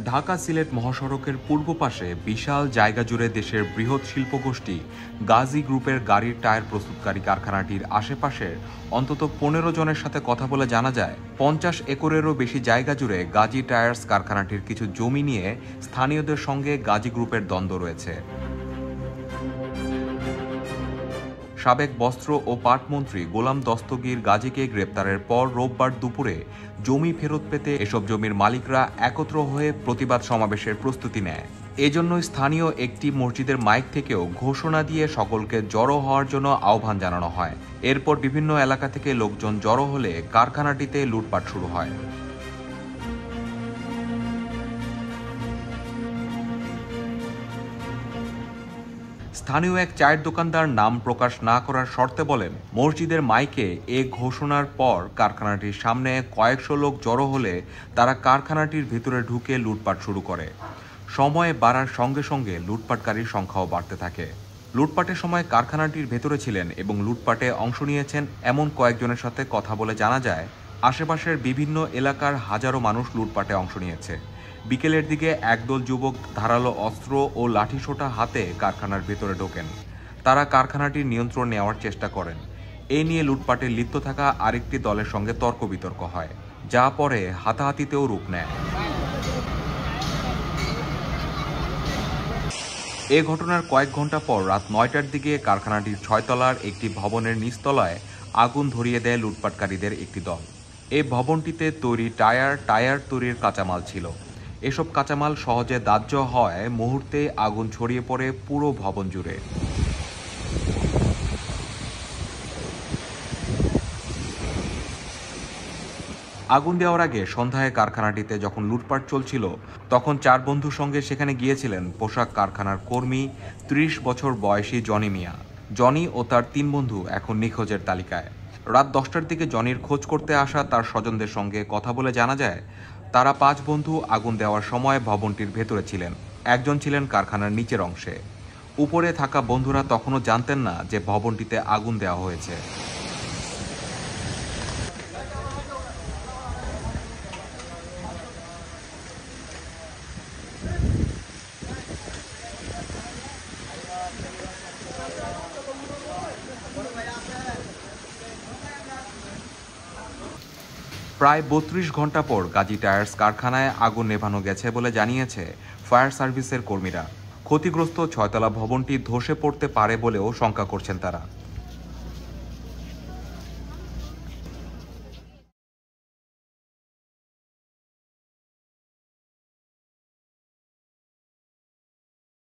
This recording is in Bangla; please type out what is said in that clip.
ঢাকা সিলেট মহাসড়কের পূর্ব পাশে বিশাল জায়গা জুড়ে দেশের বৃহৎ শিল্পগোষ্ঠী গাজী গ্রুপের গাড়ির টায়ার প্রস্তুতকারী কারখানাটির আশেপাশের অন্তত ১৫ জনের সাথে কথা বলে জানা যায় ৫০ একরেরও বেশি জায়গা জুড়ে গাজী টায়ার্স কারখানাটির কিছু জমি নিয়ে স্থানীয়দের সঙ্গে গাজী গ্রুপের দ্বন্দ্ব রয়েছে। সাবেক বস্ত্র ও পাট মন্ত্রী গোলাম দস্তগীর গাজীকে গ্রেপ্তারের পর রোববার দুপুরে জমি ফেরত পেতে এসব জমির মালিকরা একত্র হয়ে প্রতিবাদ সমাবেশের প্রস্তুতি নেয়। এজন্য স্থানীয় একটি মসজিদের মাইক থেকেও ঘোষণা দিয়ে সকলকে জড়ো হওয়ার জন্য আহ্বান জানানো হয়। এরপর বিভিন্ন এলাকা থেকে লোকজন জড়ো হলে কারখানাটিতে লুটপাট শুরু হয়। স্থানীয় এক চায়ের দোকানদার নাম প্রকাশ না করার শর্তে বলেন, মসজিদের মাইকে এ ঘোষণার পর কারখানাটির সামনে কয়েকশো লোক জড়ো হলে তারা কারখানাটির ভিতরে ঢুকে লুটপাট শুরু করে। সময় বাড়ার সঙ্গে সঙ্গে লুটপাটকারীর সংখ্যাও বাড়তে থাকে। লুটপাটের সময় কারখানাটির ভেতরে ছিলেন এবং লুটপাটে অংশ নিয়েছেন এমন কয়েকজনের সাথে কথা বলে জানা যায়, আশেপাশের বিভিন্ন এলাকার হাজারো মানুষ লুটপাটে অংশ নিয়েছে। বিকেলের দিকে একদল যুবক ধারালো অস্ত্র ও লাঠিসোঁটা হাতে কারখানার ভেতরে ঢোকেন। তারা কারখানাটির নিয়ন্ত্রণ নেওয়ার চেষ্টা করেন। এ নিয়ে লুটপাটে লিপ্ত থাকা আরেকটি দলের সঙ্গে তর্ক বিতর্ক হয়, যা পরে হাতাহাতিতেও রূপ নেয়। এ ঘটনার কয়েক ঘন্টা পর রাত ৯টার দিকে কারখানাটির ৬ তলার একটি ভবনের নিচতলায় আগুন ধরিয়ে দেয় লুটপাটকারীদের একটি দল। এই ভবনটিতে তৈরি টায়ার তৈরির কাঁচামাল ছিল। এসব কাঁচামাল সহজে দাহ্য হওয়ায় মুহূর্তে আগুন ছড়িয়ে পড়ে পুরো ভবন জুড়ে। আগুন দেওয়ার আগে সন্ধ্যায় কারখানাটিতে যখন লুটপাট চলছিল, তখন ৪ বন্ধুর সঙ্গে সেখানে গিয়েছিলেন পোশাক কারখানার কর্মী ৩০ বছর বয়সী জনি মিয়া। জনি ও তার ৩ বন্ধু এখন নিখোঁজের তালিকায়। রাত ১০টার দিকে জনির খোঁজ করতে আসা তার স্বজনদের সঙ্গে কথা বলে জানা যায়, তারা ৫ বন্ধু আগুন দেওয়ার সময় ভবনটির ভেতরে ছিলেন। একজন ছিলেন কারখানার নিচের অংশে। উপরে থাকা বন্ধুরা তখনও জানতেন না যে ভবনটিতে আগুন দেওয়া হয়েছে। প্রায় ৩২ ঘন্টা পর গাজী টায়ার্স কারখানায় আগুন নেভানো গেছে বলে জানিয়েছে ফায়ার সার্ভিসের কর্মীরা। ক্ষতিগ্রস্ত ৬ তলা ভবনটি ধসে পড়তে পারে বলেও শঙ্কা করছেন তারা।